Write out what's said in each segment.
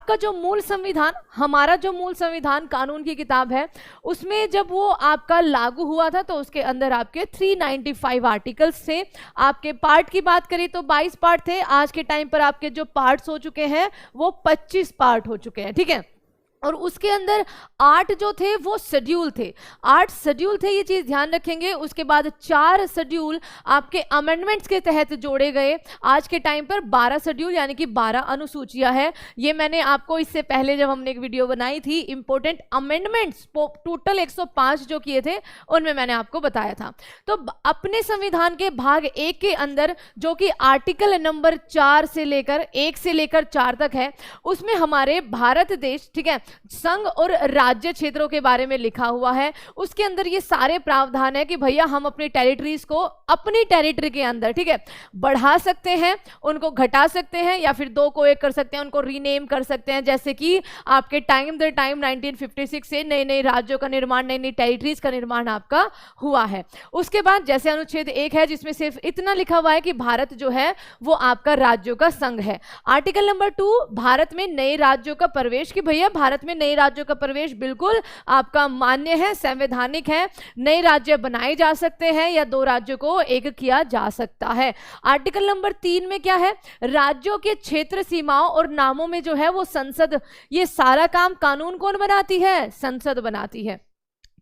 आपका जो मूल संविधान, हमारा जो मूल संविधान कानून की किताब है, उसमें जब वो आपका लागू हुआ था तो उसके अंदर आपके 395 आर्टिकल्स थे। आपके पार्ट की बात करें तो 22 पार्ट थे। आज के टाइम पर आपके जो पार्ट्स हो चुके हैं वो 25 पार्ट हो चुके हैं, ठीक है। और उसके अंदर 8 जो थे वो शेड्यूल थे, 8 शेड्यूल थे, ये चीज ध्यान रखेंगे। उसके बाद 4 शेड्यूल आपके अमेंडमेंट्स के तहत जोड़े गए। आज के टाइम पर 12 शेड्यूल यानी कि 12 अनुसूचियां हैं। ये मैंने आपको इससे पहले जब हमने एक वीडियो बनाई थी इंपॉर्टेंट अमेंडमेंट्स टोटल 105 जो किए थे उनमें मैंने आपको बताया था। तो अपने संविधान के भाग 1 के अंदर जो कि आर्टिकल नंबर 4 से लेकर 1 से लेकर 4 तक है, उसमें हमारे भारत देश, ठीक है, संघ और राज्य क्षेत्रों के बारे में लिखा हुआ है। उसके अंदर ये सारे प्रावधान है कि भैया हम अपनी टेरिटरीज को अपनी टेरिटरी के अंदर, ठीक है, बढ़ा सकते हैं, उनको घटा सकते हैं, या फिर 2 को 1 कर सकते हैं, उनको रीनेम कर सकते हैं। जैसे कि आपके टाइम दर टाइम 1956 से नए नए राज्यों का निर्माण, नई नई टेरिटरीज का निर्माण आपका हुआ है। उसके बाद जैसे अनुच्छेद 1 है जिसमें सिर्फ इतना लिखा हुआ है कि भारत जो है वो आपका राज्यों का संघ है। आर्टिकल नंबर 2 भारत में नए राज्यों का प्रवेश, कि भैया भारत में नए राज्यों का प्रवेश बिल्कुल आपका मान्य है, संवैधानिक है। नए राज्य बनाए जा सकते हैं या 2 राज्यों को एक किया जा सकता है। आर्टिकल नंबर 3 में क्या है, राज्यों के क्षेत्र सीमाओं और नामों में जो है वो संसद, ये सारा काम कानून कौन बनाती है, संसद बनाती है।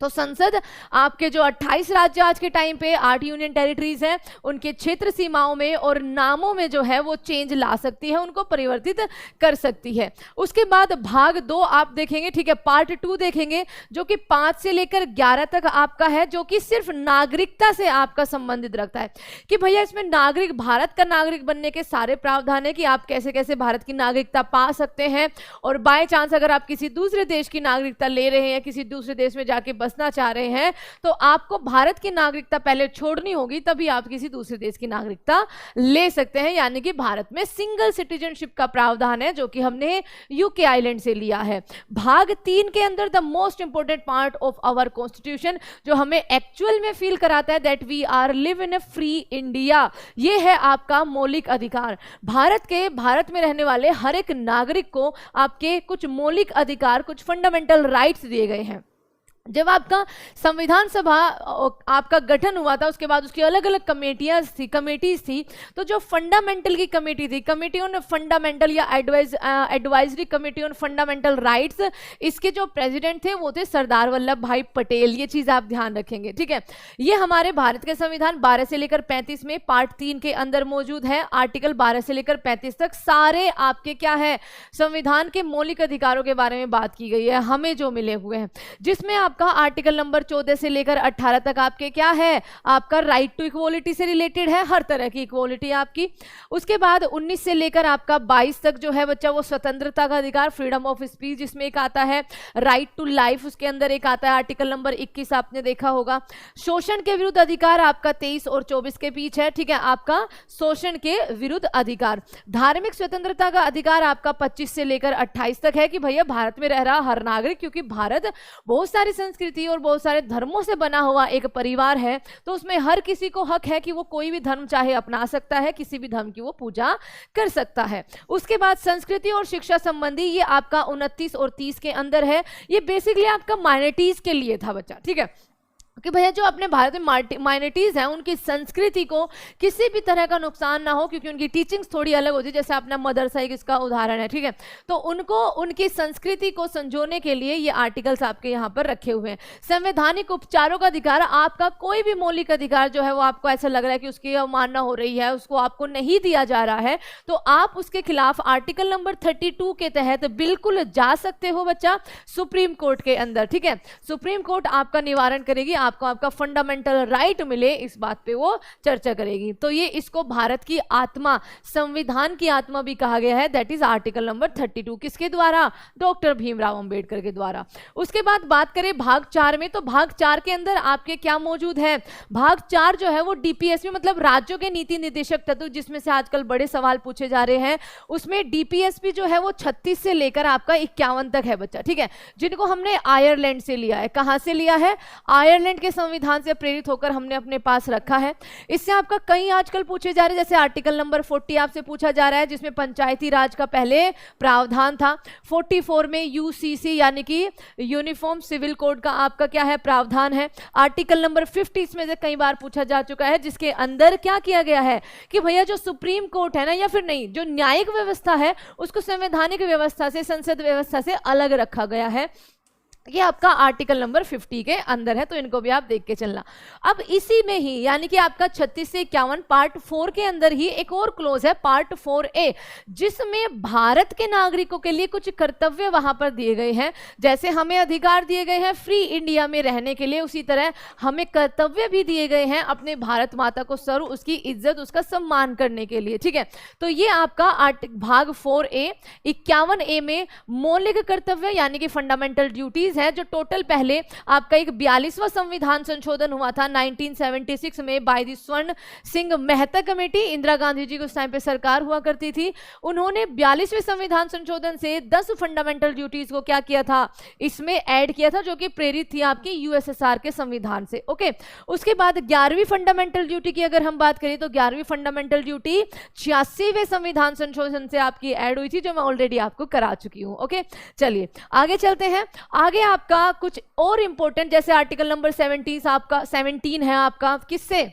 तो संसद आपके जो 28 राज्य आज के टाइम पे 8 यूनियन टेरिटरीज हैं, उनके क्षेत्र सीमाओं में और नामों में जो है वो चेंज ला सकती है, उनको परिवर्तित कर सकती है। उसके बाद भाग 2 आप देखेंगे, ठीक है, पार्ट 2 देखेंगे जो कि 5 से लेकर 11 तक आपका है, जो कि सिर्फ नागरिकता से आपका संबंधित रखता है कि भैया इसमें नागरिक, भारत का नागरिक बनने के सारे प्रावधान है कि आप कैसे कैसे भारत की नागरिकता पा सकते हैं। और बाय चांस अगर आप किसी दूसरे देश की नागरिकता ले रहे हैं, किसी दूसरे देश में जाके बसना चाह रहे हैं, तो आपको भारत की नागरिकता पहले छोड़नी होगी, तभी आप किसी दूसरे देश की नागरिकता ले सकते हैं। यानी कि भारत में सिंगल सिटीजनशिप का प्रावधान है जो कि हमने यूके आइलैंड से लिया है। भाग 3 के अंदर the most important part of our constitution, जो हमें एक्चुअल में फील कराता है that we are live in a free India, ये है आपका मौलिक अधिकार। भारत में रहने वाले हर एक नागरिक को आपके कुछ मौलिक अधिकार, कुछ फंडामेंटल राइट्स दिए गए हैं। जब आपका संविधान सभा आपका गठन हुआ था, उसके बाद उसकी अलग अलग कमेटीज थी, तो जो फंडामेंटल की कमेटी थी, कमेटी ऑन फंडामेंटल या advisory committee on fundamental rights, इसके जो प्रेसिडेंट थे वो थे सरदार वल्लभ भाई पटेल। ये चीज आप ध्यान रखेंगे, ठीक है। ये हमारे भारत के संविधान 12 से लेकर 35 में पार्ट 3 के अंदर मौजूद है। आर्टिकल 12 से लेकर 35 तक सारे आपके क्या है, संविधान के मौलिक अधिकारों के बारे में बात की गई है, हमें जो मिले हुए हैं, जिसमें आपका आर्टिकल नंबर 14 से लेकर 18 तक आपके क्या है, आपका राइट टू इक्वालिटी से रिलेटेड है, हर तरह की इक्वालिटी आपकी। उसके बाद 19 से लेकर आपका 22 तक जो है बच्चा वो स्वतंत्रता का अधिकार, फ्रीडम ऑफ स्पीच जिसमें एक आता है, राइट टू लाइफ उसके अंदर एक आता है, आर्टिकल नंबर 21 आपने देखा होगा। शोषण के विरुद्ध अधिकार आपका 23 और 24 के बीच है, ठीक है, आपका शोषण के विरुद्ध अधिकार। धार्मिक स्वतंत्रता का अधिकार आपका 25 से लेकर 28 तक है कि भैया भारत में रह रहा हर नागरिक, क्योंकि भारत बहुत सारी संस्कृति और बहुत सारे धर्मों से बना हुआ एक परिवार है, तो उसमें हर किसी को हक है कि वो कोई भी धर्म चाहे अपना सकता है, किसी भी धर्म की वो पूजा कर सकता है। उसके बाद संस्कृति और शिक्षा संबंधी ये आपका 29 और 30 के अंदर है। ये बेसिकली आपका माइनॉरिटीज के लिए था बच्चा, ठीक है, कि भैया जो अपने भारत में माइनॉरिटीज हैं उनकी संस्कृति को किसी भी तरह का नुकसान ना हो, क्योंकि उनकी टीचिंग्स थोड़ी अलग होती है। जैसे अपना मदरसा एक इसका उदाहरण है, ठीक है, तो उनको उनकी संस्कृति को संजोने के लिए ये आर्टिकल्स आपके यहाँ पर रखे हुए हैं। संवैधानिक उपचारों का अधिकार, आपका कोई भी मौलिक अधिकार जो है वो आपको ऐसा लग रहा है कि उसकी अवमानना हो रही है, उसको आपको नहीं दिया जा रहा है, तो आप उसके खिलाफ आर्टिकल नंबर 32 के तहत बिल्कुल जा सकते हो बच्चा सुप्रीम कोर्ट के अंदर, ठीक है। सुप्रीम कोर्ट आपका निवारण करेगी, आपको आपका फंडामेंटल राइट मिले, इस बात पे वो चर्चा करेगी। तो ये इसको भारत की आत्मा, संविधान की आत्मा भी कहा गया है, दैट इज आर्टिकल नंबर 32। किसके द्वारा? डॉक्टर भीमराव अंबेडकर के द्वारा। उसके बाद बात करें भाग 4 में, तो भाग 4 के अंदर आपके क्या मौजूद है? भाग 4 जो है वो डीपीएसपी मतलब राज्यों के नीति निर्देशक तत्व, जिसमें से आजकल बड़े सवाल पूछे जा रहे हैं, उसमें डीपीएसपी जो है वो 36 से लेकर आपका 51 तक है बच्चा, ठीक है, जिनको हमने आयरलैंड से लिया है। कहां से लिया है? आयरलैंड इंग्लैंड के संविधान से प्रेरित होकर हमने अपने पास रखा है। इससे आपका कई आजकल पूछे जा रहे हैं, जैसे आर्टिकल नंबर 40 आपसे पूछा जा रहा है जिसमें पंचायती राज का पहले प्रावधान था। 44 में यूसीसी यानी कि यूनिफॉर्म सिविल कोड का आपका क्या है, प्रावधान है। आर्टिकल नंबर 50 इसमें से कई बार पूछा जा चुका है, जिसके अंदर क्या किया गया है कि भैया जो सुप्रीम कोर्ट है ना, या फिर नहीं, जो न्यायिक व्यवस्था है उसको संवैधानिक व्यवस्था से, संसद व्यवस्था से अलग रखा गया है। ये आपका आर्टिकल नंबर 50 के अंदर है, तो इनको भी आप देख के चलना। अब इसी में ही यानी कि आपका 36 से 51 पार्ट 4 के अंदर ही एक और क्लोज है पार्ट 4A, जिसमें भारत के नागरिकों के लिए कुछ कर्तव्य वहां पर दिए गए हैं। जैसे हमें अधिकार दिए गए हैं फ्री इंडिया में रहने के लिए, उसी तरह हमें कर्तव्य भी दिए गए हैं अपने भारत माता को सर्व, उसकी इज्जत, उसका सम्मान करने के लिए। ठीक है, तो ये आपका भाग 4A। 51A में मौलिक कर्तव्य यानी कि फंडामेंटल ड्यूटीज है, जो टोटल पहले आपका एक 42वां संविधान संशोधन हुआ था 1976 में बाय द स्वर्ण सिंह मेहता कमेटी। इंदिरा गांधी जी को उस टाइम पे सरकार हुआ करती थी। उन्होंने 42वें संविधान संशोधन से 10 फंडामेंटल ड्यूटीज को क्या किया था, इसमें ऐड किया था, जो कि प्रेरित थी आपकी यूएसएसआर के संविधान से। ओके, उसके बाद 11वीं फंडामेंटल ड्यूटी की अगर हम बात करें तो 11वीं फंडामेंटल ड्यूटी 86वें संविधान संशोधन से आपकी ऐड हुई थी, जो मैं ऑलरेडी आपको करा चुकी हूं। ओके, चलिए आगे चलते हैं। आगे आपका कुछ और इंपॉर्टेंट, जैसे आर्टिकल नंबर 17 है आपका किससे,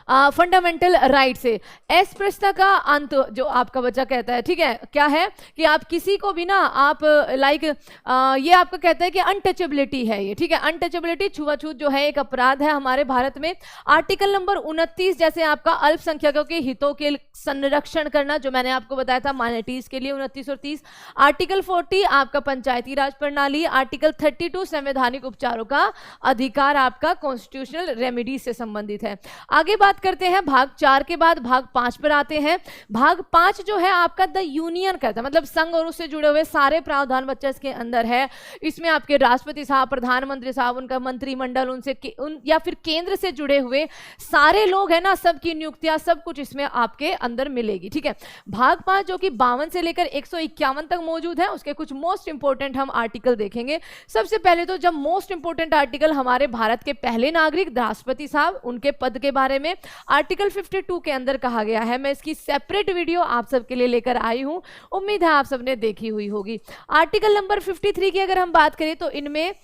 फंडामेंटल राइट से। अस्पृश्यता का अंत जो आपका बच्चा कहता है, ठीक है, क्या है कि आप किसी को भी ना आप लाइक ये आपका कहता है कि अनटचेबिलिटी है ये। ठीक है, अनटचेबिलिटी, छुआछूत जो है एक अपराध है हमारे भारत में। आर्टिकल नंबर 29 जैसे आपका अल्पसंख्यकों के हितों के संरक्षण करना, जो मैंने आपको बताया था माइनॉरिटीज के लिए 29 और 30। आर्टिकल 40 आपका पंचायती राज प्रणाली। आर्टिकल 32 संवैधानिक उपचारों का अधिकार आपका कॉन्स्टिट्यूशनल रेमेडीज से संबंधित है। आगे बात करते हैं भाग 4 के बाद भाग 5 पर आते हैं। भाग 5 जो है आपका द यूनियन कहता है, मतलब संघ और उससे जुड़े हुए सारे प्रावधान बच्चा इसके अंदर है। इसमें आपके राष्ट्रपति साहब, प्रधानमंत्री साहब, उनका मंत्रिमंडल, उनसे या फिर केंद्र से जुड़े हुए सारे लोग हैं ना, सबकी नियुक्तियां, सब कुछ इसमें आपके अंदर मिलेगी। ठीक है, भाग 5 जो कि 52 से लेकर 151 तक मौजूद है, उसके कुछ मोस्ट इंपोर्टेंट हम आर्टिकल देखेंगे। सबसे पहले तो जब मोस्ट इंपोर्टेंट आर्टिकल हमारे भारत के पहले नागरिक राष्ट्रपति साहब, उनके पद के बारे में आर्टिकल 52 के अंदर कहा गया है। मैं इसकी सेपरेट वीडियो आप सबके लिए लेकर आई हूं, उम्मीद है आप सबने देखी हुई होगी। आर्टिकल नंबर 53 की अगर हम बात करें तो इनमें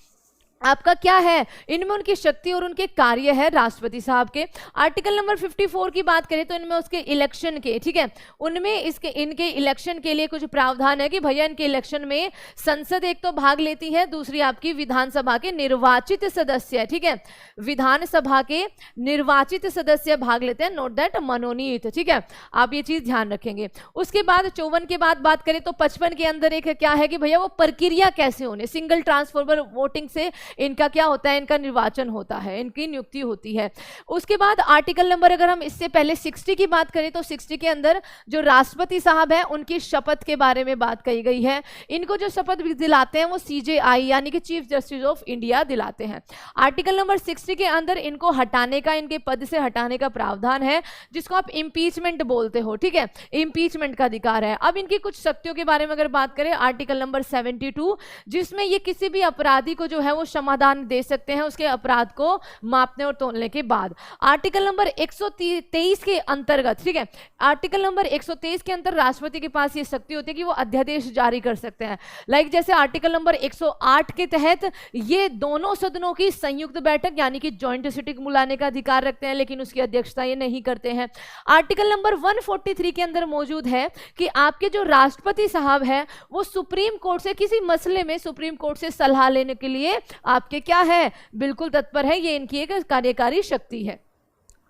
आपका क्या है, इनमें उनकी शक्ति और उनके कार्य है राष्ट्रपति साहब के। आर्टिकल नंबर 54 की बात करें तो इनमें उसके इलेक्शन के, ठीक है, उनमें इनके इलेक्शन के लिए कुछ प्रावधान है कि भैया इनके इलेक्शन में संसद एक तो भाग लेती है, दूसरी आपकी विधानसभा के निर्वाचित सदस्य, ठीक है, विधानसभा के निर्वाचित सदस्य भाग लेते हैं, नोट दैट मनोनीत। ठीक है, आप ये चीज ध्यान रखेंगे। उसके बाद 54 के बाद बात करें तो 55 के अंदर एक क्या है कि भैया वो प्रक्रिया कैसे होने, सिंगल ट्रांसफॉर्मर वोटिंग से इनका क्या होता है, इनका निर्वाचन होता है, इनकी नियुक्ति होती है। उसके बाद आर्टिकल नंबर अगर हम इससे पहले 60 की बात करें तो 60 के अंदर जो राष्ट्रपति साहब हैं उनकी शपथ के बारे में बात कही गई है। इनको जो शपथ दिलाते हैं वो CJI यानी कि चीफ जस्टिस ऑफ इंडिया दिलाते हैं। आर्टिकल नंबर 60 के अंदर इनको हटाने का, इनके पद से हटाने का प्रावधान है, जिसको आप इम्पीचमेंट बोलते हो। ठीक है, इम्पीचमेंट का अधिकार है। अब इनकी कुछ शक्तियों के बारे में अगर बात करें, आर्टिकल नंबर 72 जिसमें ये किसी भी अपराधी को जो है वो समाधान दे सकते हैं उसके अपराध को मापने और तोलने के बाद। आर्टिकल नंबर 123 के अंतर्गत, ठीक है, आर्टिकल नंबर 123 के अंतर राष्ट्रपति के पास ये शक्ति होती है कि वो अध्यादेश जारी कर सकते हैं। लाइक जैसे आर्टिकल नंबर 108 के तहत ये दोनों सदनों की संयुक्त बैठक यानी कि जॉइंट सिटिंग बुलाने का अधिकार रखते हैं, लेकिन उसकी अध्यक्षता ये नहीं करते हैं। आर्टिकल नंबर 143 के अंदर मौजूद है कि आपके जो राष्ट्रपति साहब हैं वो सुप्रीम कोर्ट से किसी मसले में सुप्रीम कोर्ट से सलाह लेने के लिए आपके क्या है, बिल्कुल तत्पर है। ये इनकी एक कार्यकारी शक्ति है।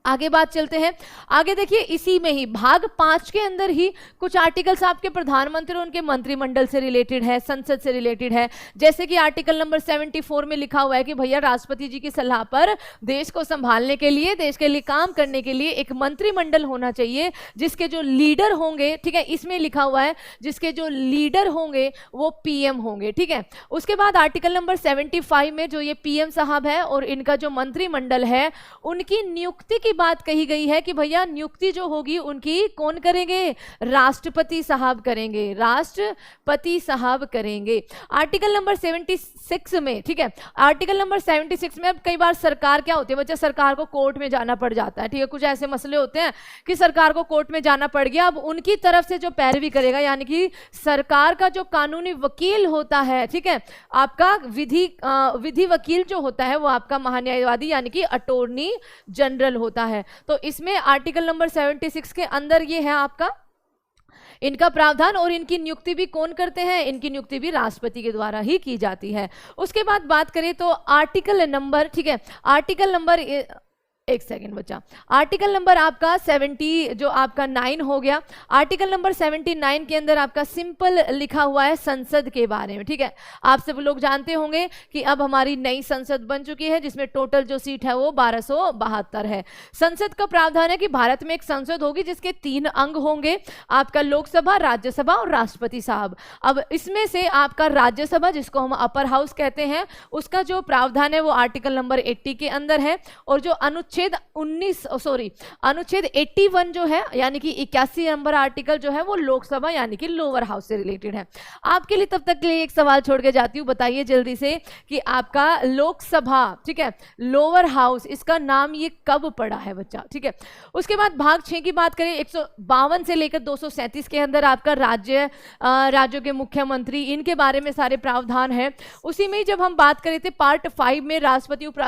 आगे बात चलते हैं। आगे देखिए इसी में ही भाग 5 के अंदर ही कुछ आर्टिकल्स आपके प्रधानमंत्री और उनके मंत्रिमंडल से रिलेटेड है, संसद से रिलेटेड है। जैसे कि आर्टिकल नंबर 74 में लिखा हुआ है कि भैया राष्ट्रपति जी की सलाह पर देश को संभालने के लिए, देश के लिए काम करने के लिए एक मंत्रिमंडल होना चाहिए जिसके जो लीडर होंगे, ठीक है, इसमें लिखा हुआ है जिसके जो लीडर होंगे वो PM होंगे। ठीक है, उसके बाद आर्टिकल नंबर 75 में जो ये PM साहब है और इनका जो मंत्रिमंडल है उनकी नियुक्ति की बात कही गई है कि भैया नियुक्ति जो होगी उनकी कौन करेंगे, राष्ट्रपति साहब करेंगे, राष्ट्रपति साहब करेंगे। आर्टिकल नंबर 76 में, ठीक है, आर्टिकल नंबर 76 में अब कई बार सरकार क्या होती है बच्चा, सरकार को कोर्ट में जाना पड़ जाता है, ठीक है, कुछ ऐसे मसले होते हैं कि सरकार को कोर्ट में जाना पड़ गया। अब उनकी तरफ से जो पैरवी करेगा, यानी कि सरकार का जो कानूनी वकील होता है, ठीक है, आपका विधि वकील जो होता है वो आपका महान्यायवादी यानी कि अटॉर्नी जनरल होता है। तो इसमें आर्टिकल नंबर 76 के अंदर ये है आपका इनका प्रावधान, और इनकी नियुक्ति भी कौन करते हैं, इनकी नियुक्ति भी राष्ट्रपति के द्वारा ही की जाती है। उसके बाद बात करें तो आर्टिकल नंबर, ठीक है, आर्टिकल नंबर, एक सेकेंड बच्चा, आर्टिकल नंबर आपका 70 जो आपका 9 हो गया। आर्टिकल नंबर 79 के अंदर आपका सिंपल लिखा हुआ है संसद के बारे में, ठीक है। आप सब लोग जानते होंगे कि अब हमारी नई संसद बन चुकी है जिसमें टोटल जो सीट है वो 1272 है। संसद का प्रावधान है कि भारत में एक संसद होगी जिसके 3 अंग होंगे, आपका लोकसभा, राज्यसभा और राष्ट्रपति साहब। अब इसमें से आपका राज्यसभा जिसको हम अपर हाउस कहते हैं, उसका जो प्रावधान है वो आर्टिकल नंबर 80 के अंदर है, और जो अनुच्छेद 81 जो है यानी कि 81 नंबर आर्टिकल जो है वो लोकसभा यानी कि लोअर हाउस से रिलेटेड है। आपके लिए तब तक के लिए एक सवाल छोड़ के जाती हूँ, बताइए जल्दी से कि आपका लोकसभा, ठीक है, लोअर हाउस, इसका नाम ये कब पड़ा है बच्चा, ठीक है। उसके बाद भाग 6 की बात करें, 152 से लेकर 237 के अंदर आपका राज्यों के मुख्यमंत्री, इनके बारे में सारे प्रावधान है। उसी में जब हम बात करें थे पार्ट 5 में राष्ट्रपति